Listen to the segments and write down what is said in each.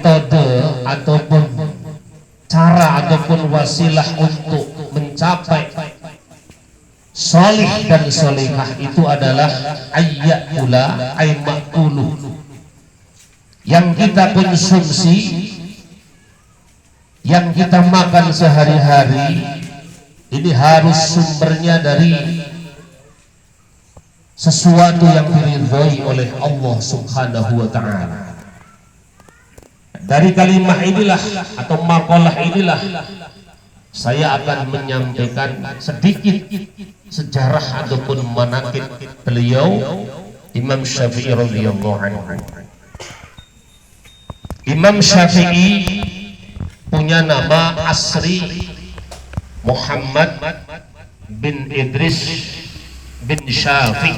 metode ataupun cara ataupun wasilah untuk mencapai solih dan solihah itu adalah ayyakula aymakulu, yang kita konsumsi, yang kita makan sehari-hari ini harus sumbernya dari sesuatu yang diridhai oleh Allah Subhanahu wa ta'ala. Dari kalimat inilah atau makalah inilah saya akan menyampaikan sedikit sejarah ataupun manaqib beliau Imam Syafi'i radhiyallahu anhu. Imam Syafi'i punya nama asri Muhammad bin Idris bin Syafi'.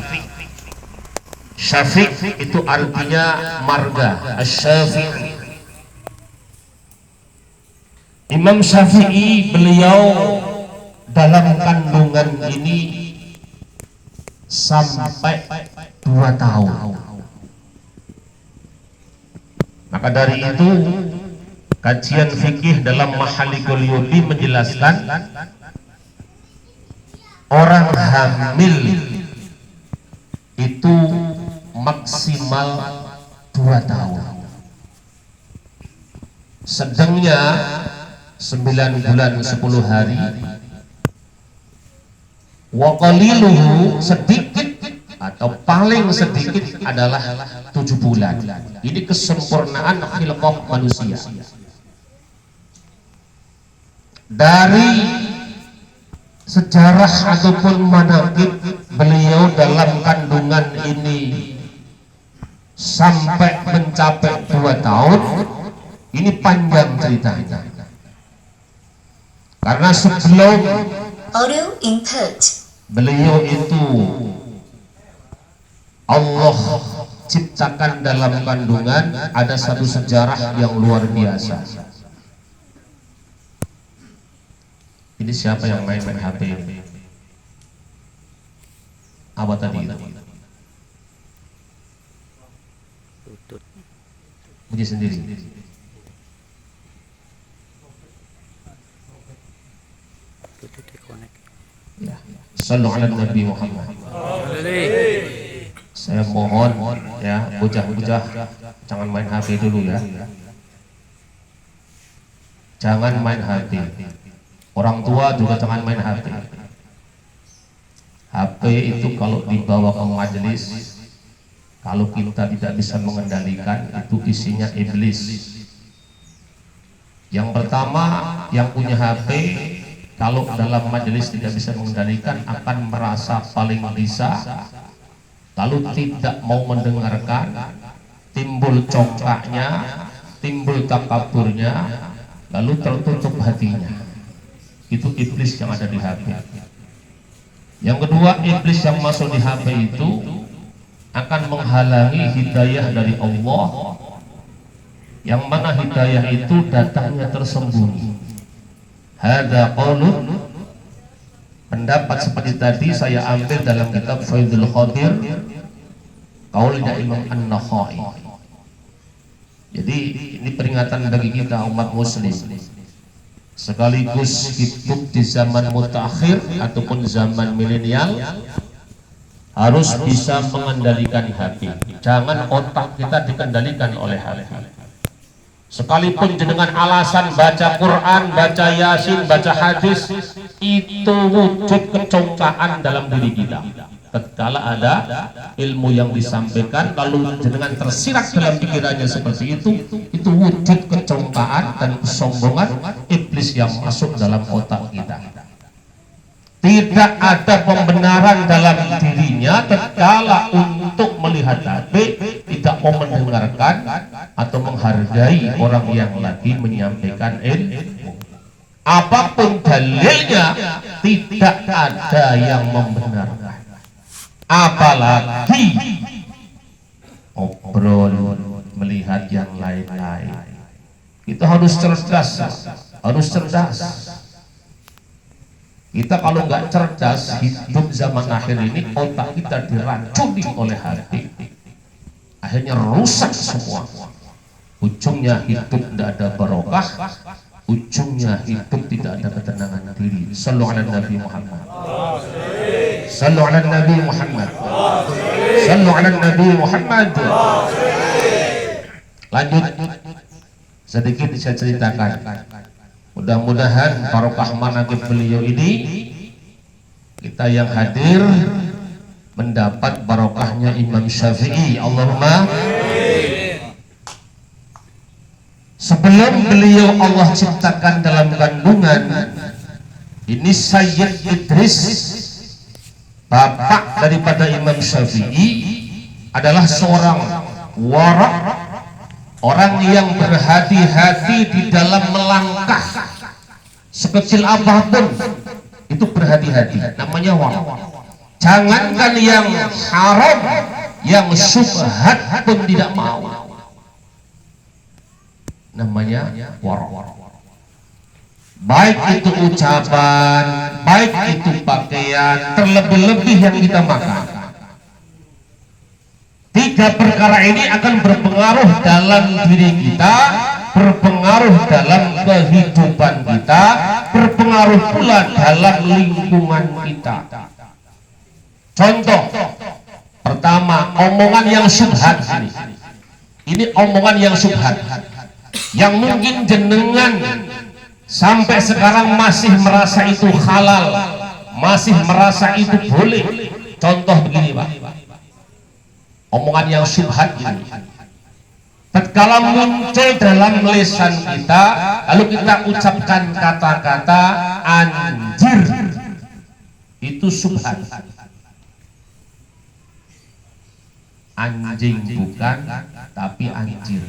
Syafi' itu artinya marga, Asy-Syafi'i. Imam Syafi'i beliau dalam kandungan ini sampai 2 tahun. Maka dari itu kajian fikih dalam Mahalikul Yudi menjelaskan orang hamil itu maksimal 2 tahun. Sedangnya 9 bulan 10 hari, wa qaliluhu sedikit atau paling sedikit adalah 7 bulan. Ini kesempurnaan khilqah manusia. Dari sejarah ataupun manaqib beliau dalam kandungan ini sampai mencapai 2 tahun, ini panjang ceritanya. Karena sebelum audio input beliau itu Allah ciptakan dalam kandungan, ada satu sejarah yang luar biasa. Ini siapa yang main HP ini? Apa tadi? Puji sendiri. Ya. Sallu ala Nabi Muhammad. Saya mohon ya, bocah-bocah jangan main HP dulu ya. Jangan main HP. Orang tua juga jangan main HP. HP itu kalau dibawa ke majelis, kalau kita tidak bisa mengendalikan, itu isinya iblis. Yang pertama, yang punya HP kalau dalam majelis tidak bisa mengendalikan akan merasa paling bisa, lalu tidak mau mendengarkan, timbul congkaknya, timbul takaburnya, lalu tertutup hatinya. Itu iblis yang ada di HP. Yang kedua, iblis yang masuk di HP itu akan menghalangi hidayah dari Allah, yang mana hidayah itu datangnya tersembunyi. Hadza qaulun, pendapat seperti tadi saya ambil dalam kitab Faidul Qadir, qaulnya Imam An-Nakhai. Jadi ini peringatan bagi kita umat muslim, sekaligus hidup di zaman mutakhir ataupun zaman milenial, harus bisa mengendalikan HP. Jangan otak kita dikendalikan oleh HP. Sekalipun dengan alasan baca Quran, baca Yasin, baca hadis, itu wujud kecongkaan dalam diri kita. Tatkala ada ilmu yang disampaikan lalu dengan tersirat dalam pikirannya seperti itu wujud kecongkaan dan kesombongan iblis yang masuk dalam otak kita. Tidak ada pembenaran dalam dirinya tatkala untuk melihat HP, tidak mau mendengarkan atau menghargai orang yang lagi menyampaikan ilmu. Apapun dalilnya, tidak ada yang membenarkan. Apalagi obrol melihat yang lain-lain. Kita harus cerdas, harus cerdas. Kita kalau nggak cerdas, hidup zaman akhir ini otak kita diracuni oleh hati, akhirnya rusak semua. ujungnya hidup tidak ada barokah, ujungnya hidup tidak ada ketenangan diri. Sallu ala Nabi Muhammad, sallu ala Nabi Muhammad, sallu ala Nabi Muhammad. Lanjut sedikit saya ceritakan, mudah-mudahan barokah manaqib beliau ini kita yang hadir mendapat barokahnya Imam Syafi'i. Allahumma. Sebelum beliau Allah ciptakan dalam kandungan, ini Sayyid Idris, bapak daripada Imam Syafi'i, adalah seorang wara', orang yang berhati-hati di dalam melangkah, sekecil apapun itu berhati-hati, namanya wara'. Jangankan yang haram, yang syubhat pun tidak mau, namanya wara'. Baik itu ucapan, baik itu pakaian, terlebih-lebih yang kita makan. Tiga perkara ini akan berpengaruh dalam diri kita, berpengaruh dalam kehidupan kita, berpengaruh pula dalam lingkungan kita. Contoh pertama, omongan yang syubhat ini omongan yang syubhat, yang mungkin jenengan sampai sekarang masih merasa itu halal, masih merasa itu boleh. Contoh begini Pak, omongan yang syubhat ini tatkala muncul dalam lisan kita, lalu kita ucapkan kata-kata anjir, itu syubhat. Anjing bukan, tapi anjir.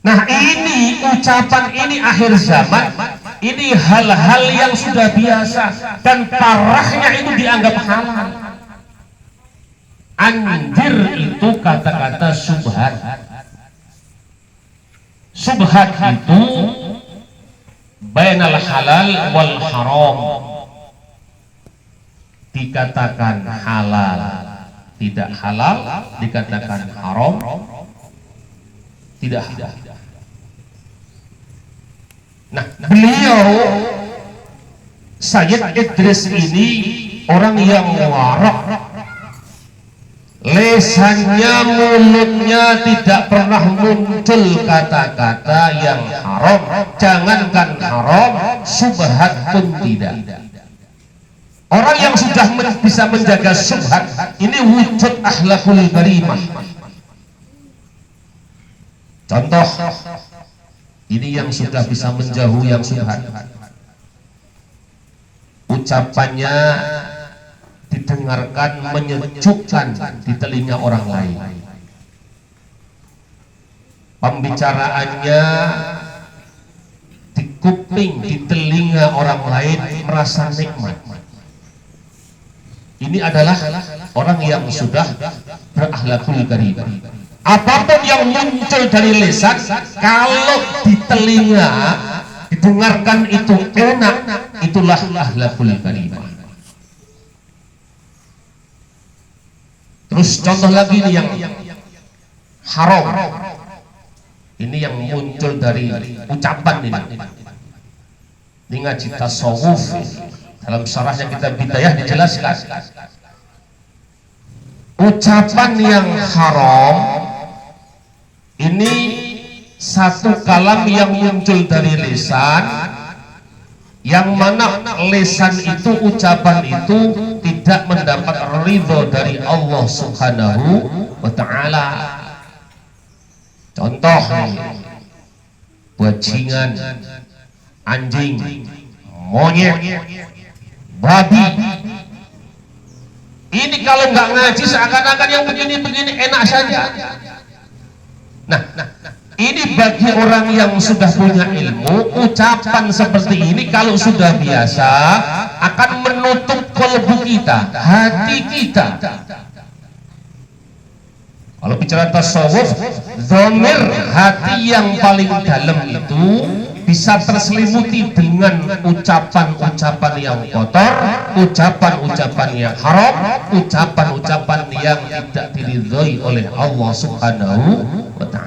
Nah ini ucapan ini akhir zaman, ini hal-hal yang sudah biasa dan parahnya itu dianggap halal. Anjir itu kata-kata syubhat. Syubhat itu bainal halal wal haram, dikatakan halal, tidak halal, dikatakan haram, tidak halal. Nah, beliau Sayyid Idris ini orang yang warak, lesannya, mulutnya tidak pernah muncul kata-kata yang haram. Jangankan haram, syubhat pun tidak. Orang yang sudah bisa menjaga syubhat ini wujud akhlakul karimah. Contoh, ini yang sudah bisa menjauhi yang syubhat, ucapannya didengarkan menyejukkan di telinga orang lain, pembicaraannya di kuping, di telinga orang lain merasa nikmat. Ini adalah orang yang sudah berakhlakul karimah. Apapun yang muncul dari lisan, kalau di telinga didengarkan itu enak, itulah akhlakul karimah. Terus contoh lagi nih yang haram, ini yang muncul dari ucapan ini. Ini ngaji tasawuf, dalam syarahnya kita bidayah dijelaskan, ucapan yang haram ini satu kalam yang muncul dari lisan, yang mana lisan itu, ucapan itu tidak mendapat ridho dari Allah Subhanahu wa ta'ala. Contoh, bajingan, anjing, monyet, babi. Ini kalau nggak ngaji seakan-akan yang begini-begini enak saja. Nah, ini bagi orang yang sudah punya ilmu, ucapan seperti ini kalau sudah biasa akan menutup kolbu kita, hati kita. Kalau bicara tasawuf, dhamir, hati yang paling dalam itu bisa terselimuti dengan ucapan-ucapan yang kotor, ucapan-ucapan yang haram, ucapan-ucapan yang tidak diridhoi oleh Allah Subhanahu wa ta'ala.